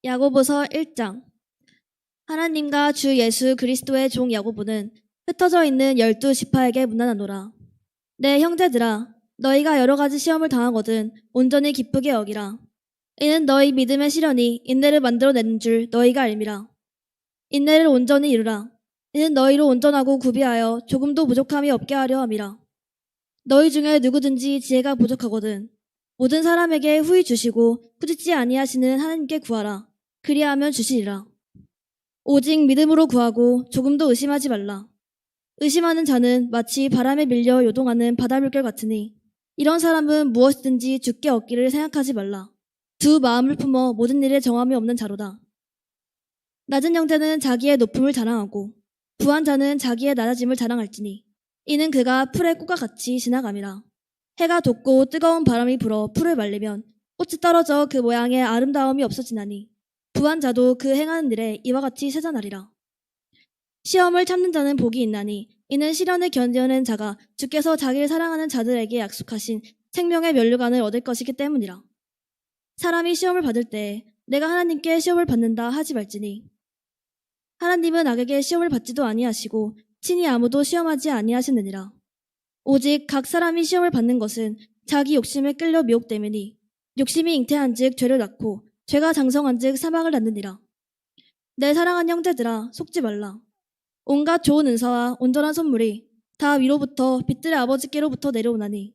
야고보서 1장. 하나님과 주 예수 그리스도의 종 야고보는 흩어져 있는 12지파에게 문안하노라. 내 형제들아, 너희가 여러 가지 시험을 당하거든 온전히 기쁘게 여기라. 이는 너희 믿음의 시련이 인내를 만들어내는 줄 너희가 알미라. 인내를 온전히 이루라. 이는 너희로 온전하고 구비하여 조금도 부족함이 없게 하려 함이라. 너희 중에 누구든지 지혜가 부족하거든 모든 사람에게 후히 주시고 꾸짖지 아니하시는 하나님께 구하라. 그리하면 주시리라. 오직 믿음으로 구하고 조금도 의심하지 말라. 의심하는 자는 마치 바람에 밀려 요동하는 바닷물결 같으니 이런 사람은 무엇이든지 죽게 얻기를 생각하지 말라. 두 마음을 품어 모든 일에 정함이 없는 자로다. 낮은 형제는 자기의 높음을 자랑하고 부한 자는 자기의 낮아짐을 자랑할지니 이는 그가 풀의 꽃과 같이 지나감이라. 해가 돋고 뜨거운 바람이 불어 풀을 말리면 꽃이 떨어져 그 모양의 아름다움이 없어지나니 부한 자도 그 행하는 일에 이와 같이 세잔하리라. 시험을 참는 자는 복이 있나니 이는 시련을 견뎌낸 자가 주께서 자기를 사랑하는 자들에게 약속하신 생명의 면류관을 얻을 것이기 때문이라. 사람이 시험을 받을 때 내가 하나님께 시험을 받는다 하지 말지니 하나님은 악에게 시험을 받지도 아니하시고 친히 아무도 시험하지 아니하시느니라. 오직 각 사람이 시험을 받는 것은 자기 욕심에 끌려 미혹됨이니 욕심이 잉태한즉 죄를 낳고 죄가 장성한즉 사망을 낳느니라. 내 사랑하는 형제들아, 속지 말라. 온갖 좋은 은사와 온전한 선물이 다 위로부터 빛들의 아버지께로부터 내려오나니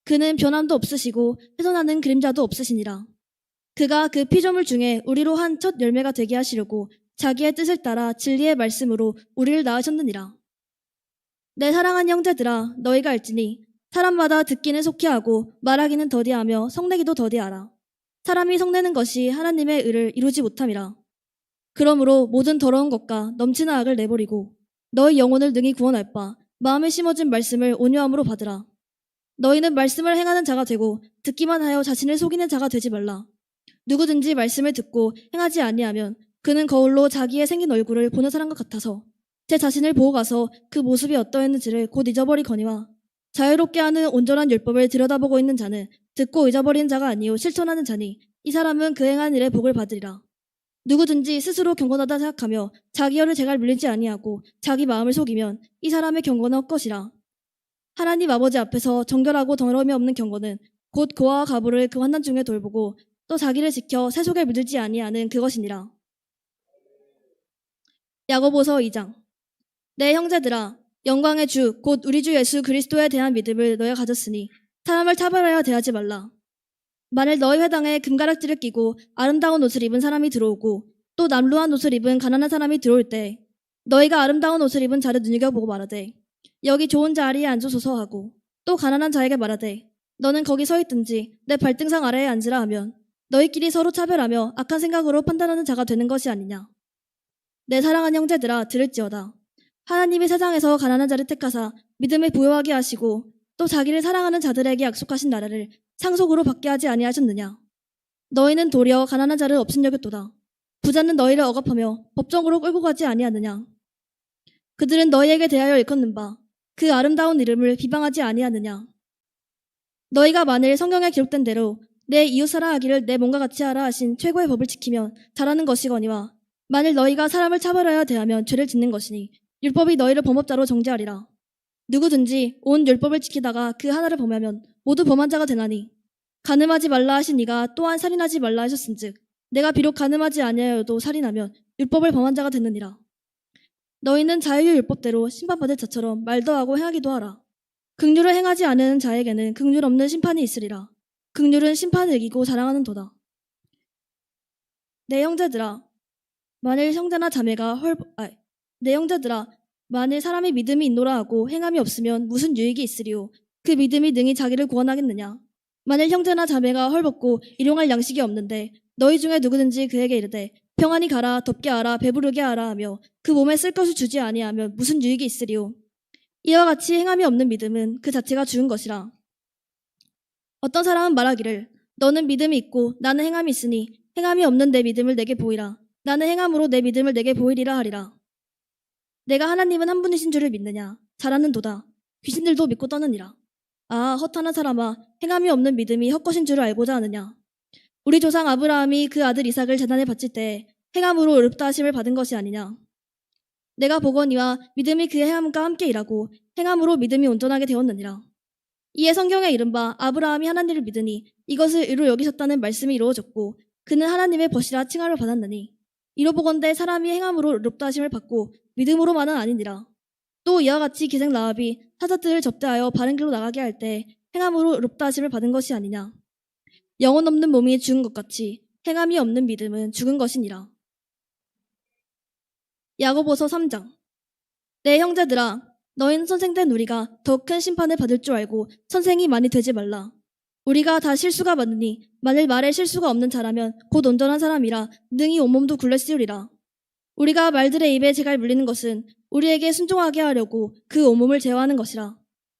그는 변함도 없으시고 훼손하는 그림자도 없으시니라. 그가 그 피조물 중에 우리로 한 첫 열매가 되게 하시려고 자기의 뜻을 따라 진리의 말씀으로 우리를 낳으셨느니라. 내 사랑하는 형제들아, 너희가 알지니 사람마다 듣기는 속히 하고 말하기는 더디하며 성내기도 더디하라. 사람이 성내는 것이 하나님의 의를 이루지 못함이라. 그러므로 모든 더러운 것과 넘치는 악을 내버리고 너희 영혼을 능히 구원할 바 마음에 심어진 말씀을 온유함으로 받으라. 너희는 말씀을 행하는 자가 되고 듣기만 하여 자신을 속이는 자가 되지 말라. 누구든지 말씀을 듣고 행하지 아니하면 그는 거울로 자기의 생긴 얼굴을 보는 사람과 같아서 제 자신을 보고 가서 그 모습이 어떠했는지를 곧 잊어버리거니와 자유롭게 하는 온전한 율법을 들여다보고 있는 자는 듣고 잊어버리는 자가 아니요 실천하는 자니 이 사람은 그 행한 일의 복을 받으리라. 누구든지 스스로 경건하다 생각하며 자기 혀를 제갈 물리지 아니하고 자기 마음을 속이면 이 사람의 경건은 헛것이라. 하나님 아버지 앞에서 정결하고 더러움이 없는 경건은 곧 고아와 가부를 그 환난 중에 돌보고 또 자기를 지켜 새 속에 물들지 아니하는 그것이니라. 야고보서 2장. 내 형제들아, 영광의 주 곧 우리 주 예수 그리스도에 대한 믿음을 너희가 가졌으니 사람을 차별하여 대하지 말라. 만일 너희 회당에 금가락지를 끼고 아름다운 옷을 입은 사람이 들어오고 또 남루한 옷을 입은 가난한 사람이 들어올 때 너희가 아름다운 옷을 입은 자를 눈여겨보고 말하되 여기 좋은 자리에 앉으소서 하고 또 가난한 자에게 말하되 너는 거기 서 있든지 내 발등상 아래에 앉으라 하면 너희끼리 서로 차별하며 악한 생각으로 판단하는 자가 되는 것이 아니냐. 내 사랑하는 형제들아, 들을지어다. 하나님이 세상에서 가난한 자를 택하사 믿음을 부여하게 하시고 또 자기를 사랑하는 자들에게 약속하신 나라를 상속으로 받게 하지 아니하셨느냐. 너희는 도리어 가난한 자를 없인 여겼도다. 부자는 너희를 억압하며 법정으로 끌고 가지 아니하느냐. 그들은 너희에게 대하여 일컫는 바 그 아름다운 이름을 비방하지 아니하느냐. 너희가 만일 성경에 기록된 대로 내 이웃 사랑하기를 내 몸과 같이 하라 하신 최고의 법을 지키면 잘하는 것이거니와 만일 너희가 사람을 차별하여 대하면 죄를 짓는 것이니 율법이 너희를 범법자로 정죄하리라. 누구든지 온 율법을 지키다가 그 하나를 범하면 모두 범한 자가 되나니 간음하지 말라 하신 이가 또한 살인하지 말라 하셨은즉 내가 비록 간음하지 아니하여도 살인하면 율법을 범한 자가 되느니라. 너희는 자유의 율법대로 심판받을 자처럼 말도 하고 행하기도 하라. 긍휼을 행하지 않은 자에게는 긍휼 없는 심판이 있으리라. 긍휼은 심판을 이기고 자랑하는 도다. 내 형제들아, 만일 형제나 자매가 내 형제들아, 만일 사람이 믿음이 있노라 하고 행함이 없으면 무슨 유익이 있으리요. 그 믿음이 능히 자기를 구원하겠느냐. 만일 형제나 자매가 헐벗고 일용할 양식이 없는데 너희 중에 누구든지 그에게 이르되 평안히 가라, 덥게 하라, 배부르게 하라 하며 그 몸에 쓸 것을 주지 아니하면 무슨 유익이 있으리요. 이와 같이 행함이 없는 믿음은 그 자체가 죽은 것이라. 어떤 사람은 말하기를 너는 믿음이 있고 나는 행함이 있으니 행함이 없는 내 믿음을 내게 보이라. 나는 행함으로 내 믿음을 내게 보이리라 하리라. 내가 하나님은 한 분이신 줄을 믿느냐. 잘하는 도다. 귀신들도 믿고 떠느니라. 아, 허탄한 사람아, 행함이 없는 믿음이 헛것인 줄을 알고자 하느냐. 우리 조상 아브라함이 그 아들 이삭을 제단에 바칠 때 행함으로 의롭다 하심을 받은 것이 아니냐. 내가 보거니와 믿음이 그의 행함과 함께 일하고 행함으로 믿음이 온전하게 되었느니라. 이에 성경에 이른바 아브라함이 하나님을 믿으니 이것을 의로 여기셨다는 말씀이 이루어졌고 그는 하나님의 벗이라 칭함을 받았느니 이로 보건대 사람이 행함으로 의롭다 하심을 받고 믿음으로만은 아니니라. 또 이와 같이 기생 라합이 사자들을 접대하여 바른 길로 나가게 할 때 행함으로 의롭다 하심을 받은 것이 아니냐. 영혼 없는 몸이 죽은 것 같이 행함이 없는 믿음은 죽은 것이니라. 야고보서 3장. 내 형제들아, 너희는 선생된 우리가 더 큰 심판을 받을 줄 알고 선생이 많이 되지 말라. 우리가 다 실수가 많으니 만일 말에 실수가 없는 자라면 곧 온전한 사람이라 능히 온몸도 굴레씌우리라. 우리가 말들의 입에 재갈 물리는 것은 우리에게 순종하게 하려고 그 온몸을 제어하는 것이라.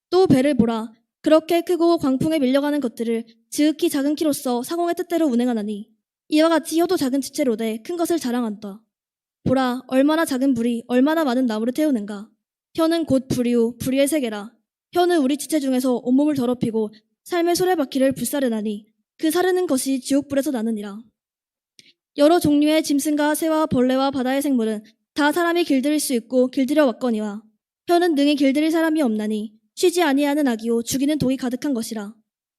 또 배를 보라. 그렇게 크고 광풍에 밀려가는 것들을 지극히 작은 키로서 사공의 뜻대로 운행하나니 이와 같이 혀도 작은 지체로되 큰 것을 자랑한다. 보라, 얼마나 작은 불이 얼마나 많은 나무를 태우는가. 혀는 곧 불이요 불의의 세계라. 혀는 우리 지체 중에서 온몸을 더럽히고 삶의 수레바퀴를 불사르나니 그 사르는 것이 지옥불에서 나느니라. 여러 종류의 짐승과 새와 벌레와 바다의 생물은 다 사람이 길들일 수 있고 길들여 왔거니와 혀는 능히 길들일 사람이 없나니 쉬지 아니하는 악이요 죽이는 독이 가득한 것이라.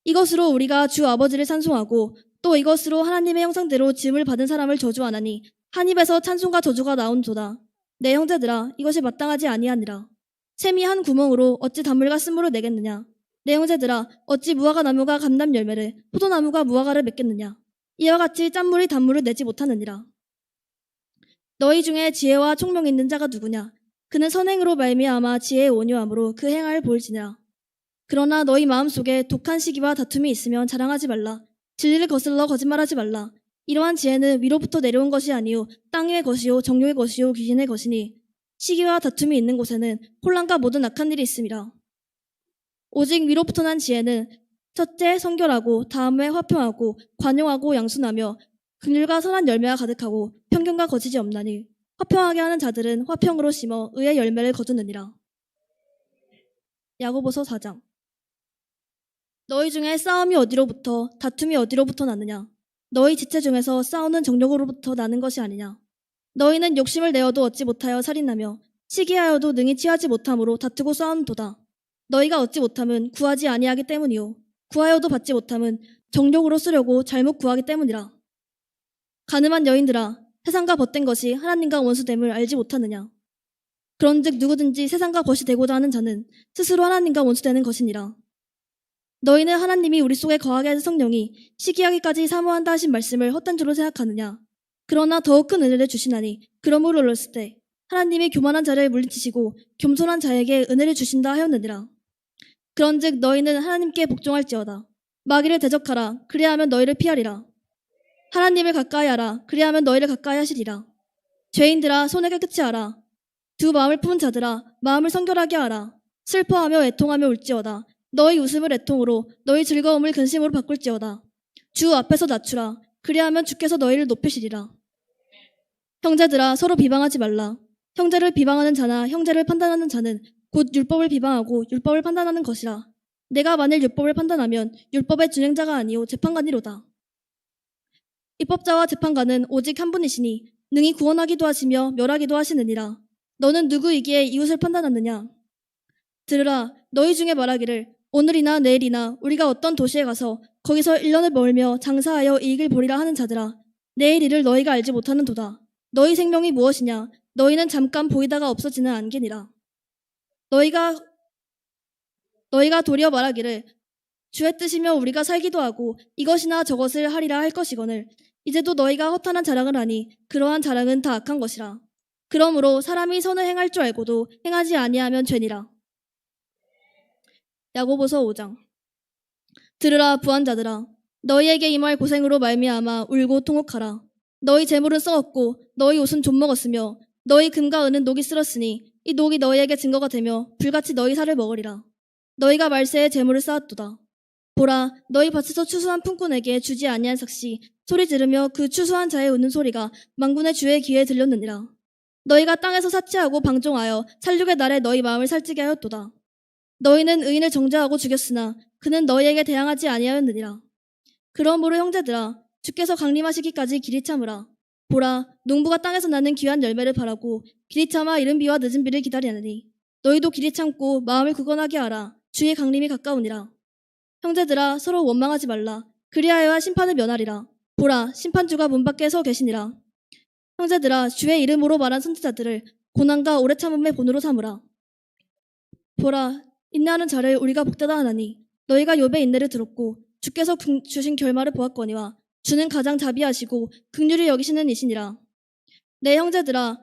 이것으로 우리가 주 아버지를 찬송하고 또 이것으로 하나님의 형상대로 지음을 받은 사람을 저주하나니 한 입에서 찬송과 저주가 나온도다. 내 형제들아, 이것이 마땅하지 아니하니라. 샘이 한 구멍으로 어찌 단물과 쓴물을 내겠느냐. 내 형제들아, 어찌 무화과 나무가 감람 열매를 포도나무가 무화과를 맺겠느냐. 이와 같이 짠물이 단물을 내지 못하느니라. 너희 중에 지혜와 총명 있는 자가 누구냐. 그는 선행으로 말미암아 지혜의 온유함으로 그 행할 보일지니라. 그러나 너희 마음속에 독한 시기와 다툼이 있으면 자랑하지 말라. 진리를 거슬러 거짓말하지 말라. 이러한 지혜는 위로부터 내려온 것이 아니요 땅 위의 것이요 정욕의 것이요 귀신의 것이니 시기와 다툼이 있는 곳에는 혼란과 모든 악한 일이 있음이라. 오직 위로부터 난 지혜는 첫째 성결하고 다음에 화평하고 관용하고 양순하며 긍휼과 선한 열매가 가득하고 편견과 거짓이 없나니 화평하게 하는 자들은 화평으로 심어 의의 열매를 거두느니라. 야고보서 4장. 너희 중에 싸움이 어디로부터 다툼이 어디로부터 나느냐. 너희 지체 중에서 싸우는 정욕으로부터 나는 것이 아니냐. 너희는 욕심을 내어도 얻지 못하여 살인하며 시기하여도 능히 취하지 못함으로 다투고 싸우는도다. 너희가 얻지 못함은 구하지 아니하기 때문이요 구하여도 받지 못함은 정욕으로 쓰려고 잘못 구하기 때문이라. 가늠한 여인들아, 세상과 벗된 것이 하나님과 원수됨을 알지 못하느냐. 그런즉 누구든지 세상과 벗이 되고자 하는 자는 스스로 하나님과 원수되는 것이니라. 너희는 하나님이 우리 속에 거하게 하신 성령이 시기하기까지 사모한다 하신 말씀을 헛된 줄로 생각하느냐. 그러나 더욱 큰 은혜를 주시나니 그러므로 올렸을 때 하나님이 교만한 자를 물리치시고 겸손한 자에게 은혜를 주신다 하였느니라. 그런즉 너희는 하나님께 복종할지어다. 마귀를 대적하라. 그리하면 너희를 피하리라. 하나님을 가까이 하라. 그리하면 너희를 가까이 하시리라. 죄인들아, 손을 깨끗이 하라. 두 마음을 품은 자들아, 마음을 성결하게 하라. 슬퍼하며 애통하며 울지어다. 너희 웃음을 애통으로 너희 즐거움을 근심으로 바꿀지어다. 주 앞에서 낮추라. 그리하면 주께서 너희를 높이시리라. 형제들아, 서로 비방하지 말라. 형제를 비방하는 자나 형제를 판단하는 자는 곧 율법을 비방하고 율법을 판단하는 것이라. 내가 만일 율법을 판단하면 율법의 준행자가 아니요 재판관이로다. 입법자와 재판관은 오직 한 분이시니 능히 구원하기도 하시며 멸하기도 하시느니라. 너는 누구이기에 이웃을 판단하느냐. 들으라. 너희 중에 말하기를 오늘이나 내일이나 우리가 어떤 도시에 가서 거기서 1년을 멀며 장사하여 이익을 보리라 하는 자들아, 내일 일을 너희가 알지 못하는 도다. 너희 생명이 무엇이냐. 너희는 잠깐 보이다가 없어지는 안개니라. 너희가 도리어 말하기를 주의 뜻이며 우리가 살기도 하고 이것이나 저것을 하리라 할 것이거늘 이제도 너희가 허탄한 자랑을 하니 그러한 자랑은 다 악한 것이라. 그러므로 사람이 선을 행할 줄 알고도 행하지 아니하면 죄니라. 야고보서 5장. 들으라 부한자들아, 너희에게 임할 고생으로 말미암아 울고 통곡하라. 너희 재물은 썩었고 너희 옷은 좀먹었으며 너희 금과 은은 녹이 쓸었으니 이 녹이 너희에게 증거가 되며 불같이 너희 살을 먹으리라. 너희가 말세에 재물을 쌓았도다. 보라, 너희 밭에서 추수한 품꾼에게 주지 아니한 삭시 소리 지르며 그 추수한 자의 우는 소리가 만군의 주의 귀에 들렸느니라. 너희가 땅에서 사치하고 방종하여 살육의 날에 너희 마음을 살찌게 하였도다. 너희는 의인을 정죄하고 죽였으나 그는 너희에게 대항하지 아니하였느니라. 그러므로 형제들아, 주께서 강림하시기까지 길이 참으라. 보라, 농부가 땅에서 나는 귀한 열매를 바라고 길이 참아 이른 비와 늦은 비를 기다리느니 너희도 길이 참고 마음을 굳건하게 하라. 주의 강림이 가까우니라. 형제들아, 서로 원망하지 말라. 그리하여야 심판을 면하리라. 보라, 심판주가 문 밖에 서 계시니라. 형제들아, 주의 이름으로 말한 선지자들을 고난과 오래 참음의 본으로 삼으라. 보라, 인내하는 자를 우리가 복되다 하나니 너희가 욥의 인내를 들었고 주께서 주신 결말을 보았거니와 주는 가장 자비하시고 긍휼히 여기시는 이시니라. 내 형제들아,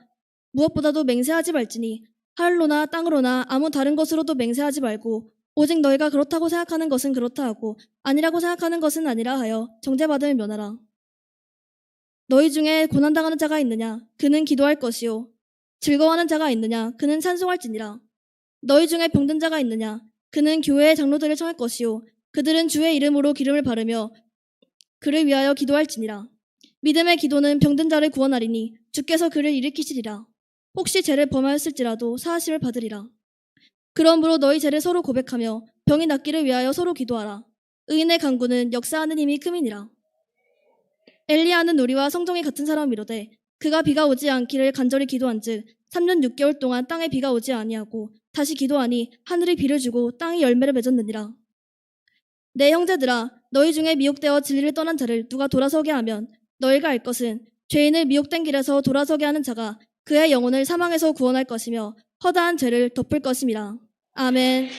무엇보다도 맹세하지 말지니 하늘로나 땅으로나 아무 다른 것으로도 맹세하지 말고 오직 너희가 그렇다고 생각하는 것은 그렇다 하고 아니라고 생각하는 것은 아니라 하여 정죄받음을 면하라. 너희 중에 고난당하는 자가 있느냐? 그는 기도할 것이요. 즐거워하는 자가 있느냐? 그는 찬송할지니라. 너희 중에 병든 자가 있느냐? 그는 교회의 장로들을 청할 것이요. 그들은 주의 이름으로 기름을 바르며 그를 위하여 기도할지니라. 믿음의 기도는 병든 자를 구원하리니 주께서 그를 일으키시리라. 혹시 죄를 범하였을지라도 사하심을 받으리라. 그러므로 너희 죄를 서로 고백하며 병이 낫기를 위하여 서로 기도하라. 의인의 간구는 역사하는 힘이 큼이니라. 엘리야는 우리와 성정이 같은 사람이로되 그가 비가 오지 않기를 간절히 기도한즉 3년 6개월 동안 땅에 비가 오지 아니하고 다시 기도하니 하늘이 비를 주고 땅이 열매를 맺었느니라. 내 형제들아, 너희 중에 미혹되어 진리를 떠난 자를 누가 돌아서게 하면 너희가 알 것은 죄인을 미혹된 길에서 돌아서게 하는 자가 그의 영혼을 사망에서 구원할 것이며 허다한 죄를 덮을 것임이라. 아멘.